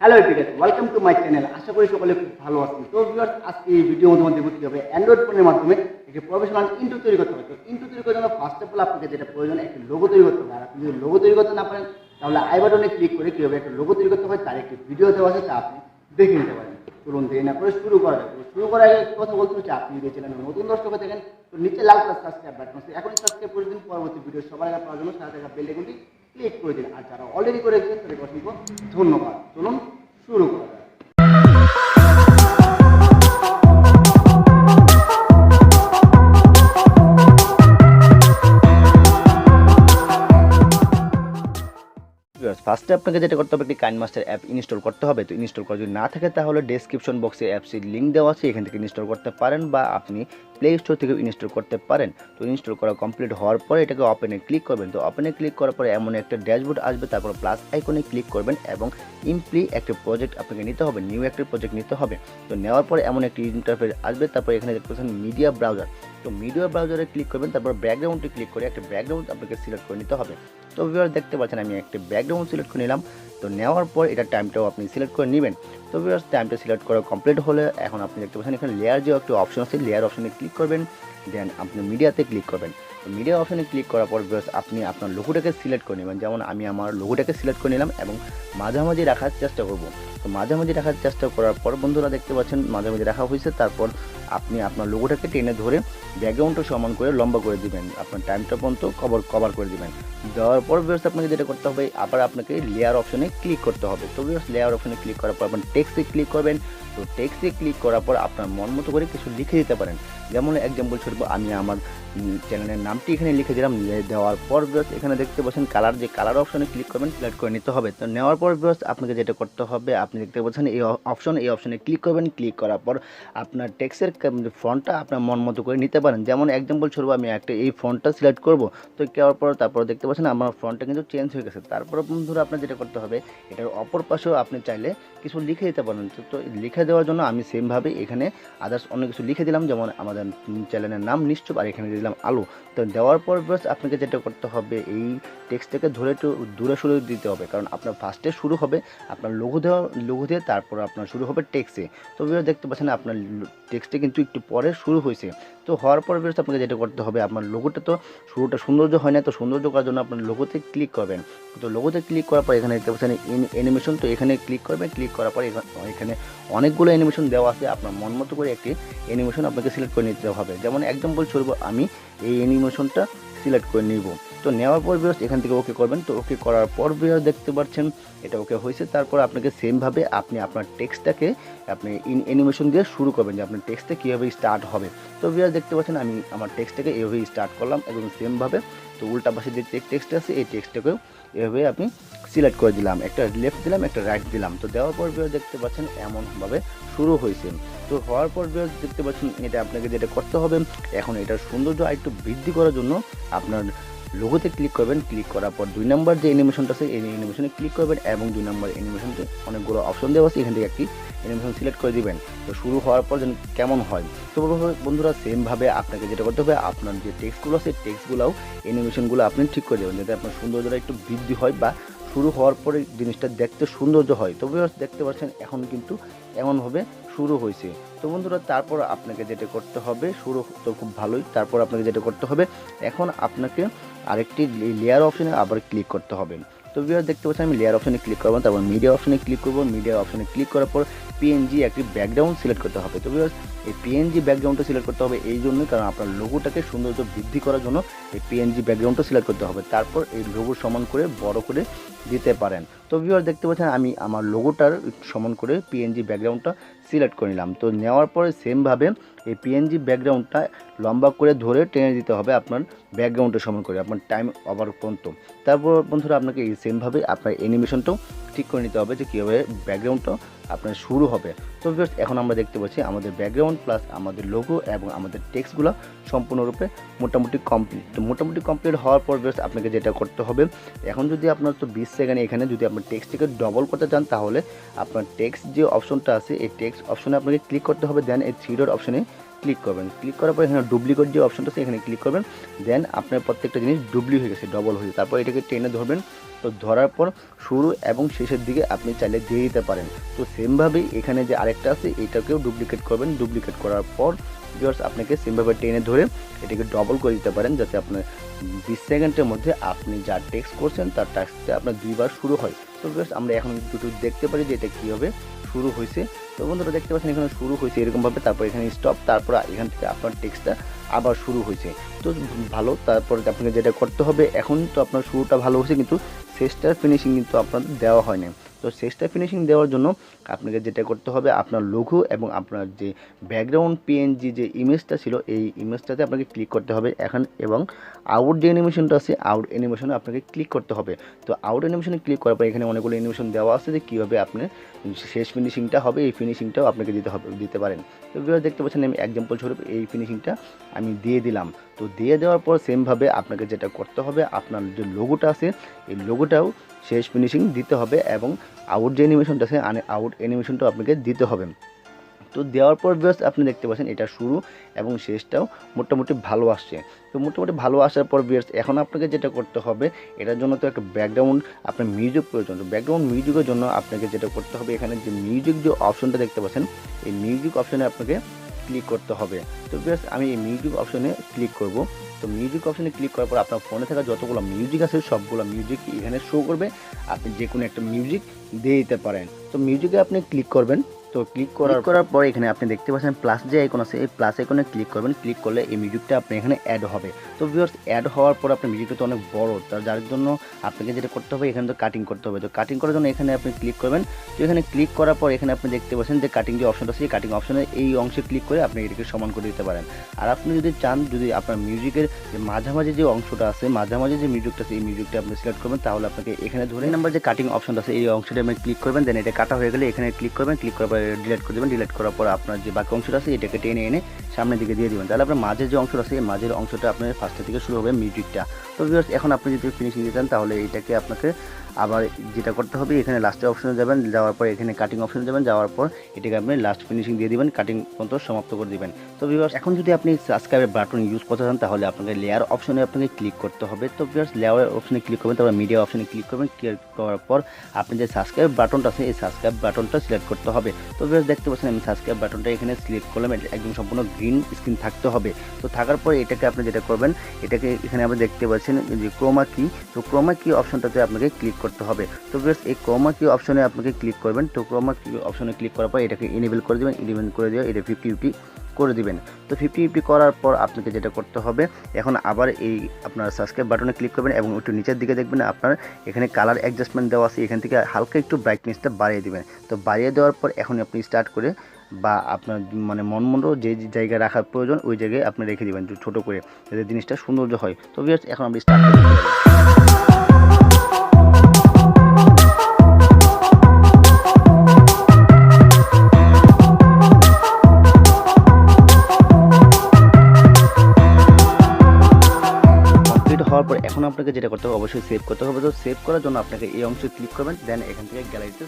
Hello everyone, welcome to my channel. আশা করি সকলে খুব ভালো আছেন। তো ভিউয়ার্স, আজকে এই ভিডিওর মধ্যে দেখতে হবে অ্যান্ড্রয়েড ফোনের মাধ্যমে একটি প্রফেশনাল ইন্ট্রো তৈরি করতে হবে। তো ইন্ট্রো তৈরি করার জন্য ফার্স্ট অফ অল আপনাকে যেটা প্রয়োজন, একটি লোগো তৈরি করতে হবে। আর আপনি যদি লোগো তৈরি করতে না পারেন তাহলে আই বাটনে ক্লিক করে কীভাবে একটা লোগো তৈরি করতে হয় তার একটি ভিডিও দেওয়া আছে, তা আপনি দেখে নিতে পারেন। চলুন দেরি না করে শুরু করা যাবে। শুরু করার আগে একটা কথা বলতে হচ্ছে, আপনি যদি চ্যানেলে নতুন দর্শক হয়ে থাকেন তো নিচে লাল কালার সাবস্ক্রাইব বাটন আছে, এখন সাবস্ক্রাইব করে দিন। পরবর্তী ভিডিও সবার আগে পাওয়ার জন্য সাথে থাকা বেল আইকনটি ক্লিক করে দিন। আর যারা অলরেডি করে রেখেছেন তাদেরকে অসংখ্য ধন্যবাদ। চলুন শুরু করা যাক। ফার্স্টে আপনাকে যেটা করতে হবে, একটি কাইনমাস্টার অ্যাপ ইনস্টল করতে হবে। তো ইনস্টল করা যদি না থাকে তাহলে ডেসক্রিপশন বক্সে অ্যাপসের লিঙ্ক দেওয়া আছে, এখান থেকে ইনস্টল করতে পারেন বা আপনি প্লে স্টোর থেকে ইনস্টল করতে পারেন। তো ইনস্টল করা কমপ্লিট হওয়ার পরে এটাকে ওপেনে ক্লিক করবেন। তো ওপেনে ক্লিক করার পরে এমন একটা ড্যাশবোর্ড আসবে, তারপর প্লাস আইকনে ক্লিক করবেন এবং ইমপ্লি একটা প্রজেক্ট আপনাকে নিতে হবে, নিউ একটা প্রজেক্ট নিতে হবে। তো নেওয়ার পরে এমন একটি ইন্টারফেস আসবে, তারপর এখানে দেখতে পাচ্ছেন মিডিয়া ব্রাউজার। তো মিডিয়া ব্রাউজারে ক্লিক করবেন, তারপর ব্যাকগ্রাউন্ডে ক্লিক করে একটা ব্যাকগ্রাউন্ড আপনাকে সিলেক্ট করে নিতে হবে। তো ভিউয়ার দেখতে পাচ্ছেন আমি একটা ব্যাকগ্রাউন্ড সিলেক্ট করে নিলাম। তো নেওয়ার পর এটা টাইমটাও আপনি সিলেক্ট করে নেবেন। তো ভিউয়ার্স, টাইমটা সিলেক্ট করা কমপ্লিট হলে এখন আপনি দেখতে পাচ্ছেন এখানে লেয়ার যে একটা অপশন আছে, লেয়ার অপশনে ক্লিক করবেন, দেন আপনি মিডিয়াতে ক্লিক করবেন। তো মিডিয়া অপশনে ক্লিক করার পর ভিউয়ার্স আপনি আপনার লোগোটাকে সিলেক্ট করে নেবেন। যেমন আমি আমার লোগোটাকে সিলেক্ট করে নিলাম এবং মাঝামাঝি রাখার চেষ্টা করব। তো মাঝামাঝি রাখার চেষ্টা করার পর বন্ধুরা দেখতে পাচ্ছেন মাঝামাঝি রাখা হয়েছে। তারপর আপনি আপনার লোগোটাকে টেনে ধরে ব্যাকগ্রাউন্ডটা সমান করে লম্বা করে দিবেন, আপনার টাইমটা পর্যন্ত কভার করে দিবেন। দেওয়ার পর ভিউয়ার্স আপনাকে যেটা করতে হবে, আবার আপনাকে লেয়ার অপশনে ক্লিক করতে হবে। তো ভিউয়ার্স লেয়ার অপশনে ক্লিক করার পর আপনার টেক্সটে ক্লিক করবেন। তো টেক্সটে ক্লিক করার পর আপনার মন মতো করে কিছু লিখে দিতে পারেন। যেমন এক্সাম্পল স্বরূপ আমি আমার চ্যানেলের নামটি এখানে লিখে দিলাম। দেওয়ার পর ভিউয়ার্স এখানে দেখতে পাচ্ছেন কালার, যে কালার অপশনে ক্লিক করবেন, সিলেক্ট করে নিতে হবে। তো নেওয়ার পর ভিউয়ার্স আপনাকে যেটা করতে হবে, আপনি দেখতে পাচ্ছেন এই অপশনে ক্লিক করবেন। ক্লিক করার পর আপনার টেক্সটের ফন্টটা আপনার মন মতো করে নিতে পারেন। যেমন এক্সাম্পল স্বরূপ আমি একটা এই ফন্টটা সিলেক্ট করব। তো করার পর তারপর দেখতে পাচ্ছেন আমার ফন্টটা কিন্তু চেঞ্জ হয়ে গেছে। তারপর বন্ধুরা আপনার যেটা করতে হবে, এটার অপর পাশেও আপনি চাইলে কিছু লিখে দিতে পারেন। তো লিখে দেওয়ার জন্য আমি সেমভাবে এখানে আদার্স অনেক কিছু লিখে দিলাম, যেমন আমাদের চ্যানেলের নাম নিশ্চুপ, আর এখানে দিলাম আলু। তো দেওয়ার পর বাস আপনাকে যেটা করতে হবে, এই টেক্সটটাকে ধরে একটু দূরে সরে দিতে হবে, কারণ আপনার ফার্স্টে শুরু হবে আপনার লোগো দিয়ে, তারপর আপনার শুরু হবে টেক্সটে। তো ভিউয়ার্স দেখতে পাচ্ছেন আপনার টেক্সটে কিন্তু একটু পরে শুরু হয়েছে। তো হওয়ার পর ভিউয়ার্স আপনাকে যেটা করতে হবে, আপনার লোগোটা তো শুরুটা সৌন্দর্য হয় না, তো সৌন্দর্য করার জন্য আপনার লোগোতে ক্লিক করবেন। তো লোগোতে ক্লিক করার পর এখানে দেখতে পাচ্ছেন অ্যানিমেশন, তো এখানে ক্লিক করবেন। ক্লিক করার পর এখানে অনেকগুলো অ্যানিমেশন দেওয়া আছে, আপনার মন মতো করে একটি অ্যানিমেশন আপনাকে সিলেক্ট করে নিতে হবে। যেমন এক্সাম্পল স্বরূপ আমি এই অ্যানিমেশনটা সিলেক্ট করে নিব। তো নেওয়ার পর ভিউয়ার্স এখান থেকে ওকে করবেন। তো ওকে করার পর ভিউয়ার্স দেখতে পাচ্ছেন এটা ওকে হয়েছে। তারপর আপনাকে সেমভাবে আপনি আপনার টেক্সটটাকে আপনি অ্যানিমেশন দিয়ে শুরু করবেন, যে আপনার টেক্সটটা কীভাবে স্টার্ট হবে। তো ভিউয়ার্স দেখতে পাচ্ছেন আমি আমার টেক্সটটাকে এভাবেই স্টার্ট করলাম এবং সেমভাবে তো উল্টা পাশে যে টেক্সট আছে এই টেক্সটটাকেও এভাবে আপনি সিলেক্ট করে দিলাম, একটা লেফট দিলাম, একটা রাইট দিলাম। তো দেওয়ার পর ভিউয়ার্স দেখতে পাচ্ছেন এমনভাবে শুরু হয়েছে। তো হওয়ার পর ভিউয়ার্স দেখতে পাচ্ছেন এটা আপনাকে যেটা করতে হবে, এখন এটার সৌন্দর্য আরেকটু বৃদ্ধি করার জন্য আপনার লোগোতে ক্লিক করবেন। ক্লিক করার পর 2 নম্বর যে অ্যানিমেশনটা আছে এই অ্যানিমেশনে ক্লিক করবেন এবং 2 নম্বর অ্যানিমেশনতে অনেকগুলো অপশন দেওয়া আছে, এখান থেকে একটি অ্যানিমেশন সিলেক্ট করে দিবেন। তো শুরু হওয়ার পর যেন কেমন হয়। তো বন্ধুরা সেমভাবে আপনাকে যেটা করতে হবে, আপনার যে টেক্সটগুলো আছে টেক্সটগুলোও অ্যানিমেশনগুলো আপনি ঠিক করে দেবেন, যাতে আপনার সৌন্দর্যটা একটু বৃদ্ধি হয় বা শুরু হওয়ার পরে জিনিসটা দেখতে সৌন্দর্য হয়। তো দেখতে পাচ্ছেন এখন কিন্তু এমনভাবে শুরু হয়েছে। তো বন্ধুরা তারপর আপনাকে যেটা করতে হবে, শুরু তো খুব ভালোই, তারপর আপনাকে যেটা করতে হবে, এখন আপনাকে আরেকটি লেয়ার অপশনে আবার ক্লিক করতে হবে। তো ভিউয়ার্স দেখতে পাচ্ছেন আমি লেয়ার অপশনে ক্লিক করবো, তারপর মিডিয়া অপশনে ক্লিক করবো। মিডিয়া অপশনে ক্লিক করার পর পিএনজি একটি ব্যাকগ্রাউন্ড সিলেক্ট করতে হবে। তো ভিউয়ার্স এই পিএনজি ব্যাকগ্রাউন্ডটা সিলেক্ট করতে হবে এই জন্যই, কারণ আপনার লোগোটাকে সৌন্দর্য বৃদ্ধি করার জন্য এই পিএনজি ব্যাকগ্রাউন্ডটা সিলেক্ট করতে হবে। তারপর এই লোগো সমান করে বড় করে দিতে পারেন। তো ভিউয়ার্স দেখতে পাচ্ছেন আমি আমার লোগোটার সমান করে পিএনজি ব্যাকগ্রাউন্ডটা সিলেক্ট করে নিলাম। তো নেওয়ার পরে সেমভাবে এই পিএনজি ব্যাকগ্রাউন্ডটা লম্বা করে ধরে টেনে দিতে হবে আপনার ব্যাকগ্রাউন্ডের সমান করে আপনার টাইম ওভার পর্যন্ত। তারপর বন্ধুরা আপনাকে এই সেমভাবে আপনার অ্যানিমেশনটাও ঠিক করে নিতে হবে, যে কীভাবে ব্যাকগ্রাউন্ডটা আপনার শুরু হবে। তো ভিউয়ার্স এখন আমরা দেখতে পাচ্ছি আমাদের ব্যাকগ্রাউন্ড প্লাস আমাদের লোগো এবং আমাদের টেক্সটগুলো সম্পূর্ণরূপে মোটামুটি কমপ্লিট। তো মোটামুটি কমপ্লিট হওয়ার পর ভিউয়ার্স আপনাকে যেটা করতে হবে, এখন যদি আপনার তো 20 সেকেন্ড এখানে যদি আপনার টেক্সটটিকে ডবল করতে চান, তাহলে আপনার টেক্সট যে অপশনটা আছে এই টেক্সট অপশনে আপনাকে ক্লিক করতে হবে, দেন এই 3 ডট অপশনে ক্লিক করবেন। ক্লিক করার পর এখানে ডুপ্লিকেট যে অপশনটা আছে এখানে ক্লিক করবেন। দেন আপনার প্রত্যেকটা জিনিস ডুপ্লি হয়ে গেছে, ডবল হয়েছে। তারপর এটাকে টেনে ধরবেন। তো ধরার পর শুরু এবং শেষের দিকে আপনি চাইলে দিয়ে দিতে পারেন। তো সেমভাবেই এখানে যে আরেকটা আছে এটাকেও ডুপ্লিকেট করবেন। ডুপ্লিকেট করার পর ভিউয়ার্স আপনাকে সেমভাবে টেনে ধরে এটাকে ডবল করে দিতে পারেন, যাতে আপনার 20 সেকেন্ডের মধ্যে আপনি যা টেক্সট করছেন তার টেক্সটটা আপনার 2 বার শুরু হয়। তো ভিউয়ার্স আমরা এখন একটু দেখতে পারি যে এটা কীভাবে শুরু হয়েছে। তো বন্ধুরা দেখতে পাচ্ছেন এখানে শুরু হয়েছে এরকমভাবে, তারপর এখানে স্টপ, তারপর এখান থেকে আপনার টেক্সটটা আবার শুরু হয়েছে। তো ভালো। তারপর আপনাকে যেটা করতে হবে, এখন তো আপনার শুরুটা ভালো হয়েছে কিন্তু শেষটার ফিনিশিং কিন্তু আপনার দেওয়া হয় না। তো শেষটা ফিনিশিং দেওয়ার জন্য আপনাকে যেটা করতে হবে, আপনার লোগো এবং আপনার যে ব্যাকগ্রাউন্ড পিএনজি যে ইমেজটা ছিল এই ইমেজটাতে আপনাকে ক্লিক করতে হবে এখন, এবং আউট যে অ্যানিমেশনটা আছে আউট অ্যানিমেশনে আপনাকে ক্লিক করতে হবে। তো আউট অ্যানিমেশনে ক্লিক করার পর এখানে অনেকগুলো অ্যানিমেশন দেওয়া আছে যে কীভাবে আপনার শেষ ফিনিশিংটা হবে, এই ফিনিশিংটাও আপনাকে দিতে পারেন। তো ভিউয়ার্স দেখতে পাচ্ছেন আমি এক্সাম্পল স্বরূপ এই ফিনিশিংটা আমি দিয়ে দিলাম। তো দিয়ে দেওয়ার পর সেমভাবে আপনাকে যেটা করতে হবে, আপনার যে লোগোটা আছে এই লোগোটাও শেষ ফিনিশিং দিতে হবে, এবং আউট যে অ্যানিমেশনটা আছে আউট অ্যানিমেশনটাও আপনাকে দিতে হবে। তো দেওয়ার পর ভিউয়ার্স আপনি দেখতে পাচ্ছেন এটা শুরু এবং শেষটাও মোটামুটি ভালো আসছে। তো মোটামুটি ভালো আসার পর ভিউয়ার্স এখন আপনাকে যেটা করতে হবে, এটার জন্য তো একটা ব্যাকগ্রাউন্ড আপনার মিউজিক প্রয়োজন। তো ব্যাকগ্রাউন্ড মিউজিকের জন্য আপনাকে যেটা করতে হবে, এখানে যে মিউজিক যে অপশনটা দেখতে পাচ্ছেন এই মিউজিক অপশনে আপনাকে ক্লিক করতে হবে। তো ভিউয়ার্স আমি এই মিউজিক অপশনে ক্লিক করব। তো মিউজিক অপশনে ক্লিক করার পর আপনার ফোনে থাকা যতগুলো মিউজিক আছে সবগুলো মিউজিক এখানে শো করবে। আপনি যে কোনো একটা মিউজিক দিয়ে দিতে পারেন। তো মিউজিকে আপনি ক্লিক করবেন। তো ক্লিক করার পর এখানে আপনি দেখতে পাচ্ছেন প্লাস যে আইকন আছে এই প্লাস আইকনে ক্লিক করবেন। ক্লিক করলে এই মিউজিকটা আপনি এখানে অ্যাড হবে। তো ভিউয়ার্স অ্যাড হওয়ার পর আপনার মিউজিকটা তো অনেক বড়, যার জন্য আপনাকে যেটা করতে হবে এখানে তো কাটিং করতে হবে। তো কাটিং করার জন্য এখানে আপনি ক্লিক করবেন। তো এখানে ক্লিক করার পর এখানে আপনি দেখতে পাচ্ছেন যে কাটিং যে অপশনটা আছে এই কাটিং অপশনে এই অংশে ক্লিক করে আপনি এটাকে সমান করে দিতে পারেন। আর আপনি যদি চান, যদি আপনার মিউজিকের যে মাঝামাঝি যে অংশটা আছে, মাঝামাঝি যে মিউজিকটা আছে এই মিউজিকটা আপনি সিলেক্ট করবেন, তাহলে আপনাকে এখানে ধরে নাম্বার যে কাটিং অপশনটা আছে এই অংশটা আপনি ক্লিক করবেন। দেন এটা কাটা হয়ে গেলে এখানে ক্লিক করবেন। ক্লিক করার পর ডিলিট করে দেবেন। ডিলিট করার পর আপনার যে বাকি অংশটা আছে এটাকে টেনে এনে সামনের দিকে দিয়ে দিবেন। তাহলে আপনার মাঝের যে অংশটা আছে এই মাঝের অংশটা আপনার ফার্স্টের থেকে শুরু হবে মিউজিকটা। তো ভিউয়ার্স এখন আপনি যদি ফিনিশিং দিতে চান তাহলে এটাকে আপনাকে আবার যেটা করতে হবে, এখানে লাস্টের অপশনে যাবেন, যাওয়ার পর এখানে কাটিং অপশনে যাবেন, যাওয়ার পর এটাকে আপনি লাস্ট ফিনিশিং দিয়ে দিবেন, কাটিং পর্যন্ত সমাপ্ত করে দিবেন। তো ভিউয়ার্স এখন যদি আপনি সাবস্ক্রাইবের বাটন ইউজ করতে চান তাহলে আপনাকে লেয়ার অপশনে আপনাকে ক্লিক করতে হবে। তো ভিউয়ার্স লেয়ার অপশনে ক্লিক করবেন, তারপর মিডিয়া অপশনে ক্লিক করবেন। ক্লিক করার পর আপনি যে সাবস্ক্রাইব বাটনটা আছে এই সাবস্ক্রাইব বাটনটা সিলেক্ট করতে হবে। তো ভিউয়ার্স দেখতে পাচ্ছেন আমি সাবস্ক্রাইব বাটনটা এখানে সিলেক্ট করলাম। একদম সম্পূর্ণ গ্রিন স্ক্রিন থাকতে হবে। তো থাকার পর এটাকে আপনি যেটা করবেন, এটাকে এখানে আপনি দেখতে পাচ্ছেন যে ক্রোমা কি, তো ক্রোমা কি অপশনটাতে আপনাকে ক্লিক করতে হবে। তো ভিউয়ার্স এই ক্রোমা কি অপশনে আপনাকে ক্লিক করবেন। তো ক্রোমা কি অপশনে ক্লিক করার পর এটাকে ইনেবল করে দেবেন। ইনেবল করে দিয়ে এটা 50-50 করে দিবেন। তো 50-50 করার পর আপনাকে যেটা করতে হবে, এখন আবার এই আপনার সাবস্ক্রাইব বাটনে ক্লিক করবেন এবং একটু নিচের দিকে দেখবেন আপনার এখানে কালার অ্যাডজাস্টমেন্ট দেওয়া আছে, এখান থেকে হালকা একটু ব্রাইটনেসটা বাড়িয়ে দিবেন। তো বাড়িয়ে দেওয়ার পর এখন আপনি স্টার্ট করে বা আপনার মানে মন মতো যে জায়গায় রাখার প্রয়োজন ওই জায়গায় আপনি রেখে দেবেন ছোটো করে, যাতে জিনিসটা সৌন্দর্য হয়। তো ভিউয়ার্স এখন আপনি স্টার্ট করতে পারেন। হওয়ার পর এখন আপনাকে যেটা করতে হবে অবশ্যই সেভ করতে হবে। তো সেভ করার জন্য আপনাকে এই অংশে ক্লিক করবেন। দেন এখান থেকে গ্যালারিতে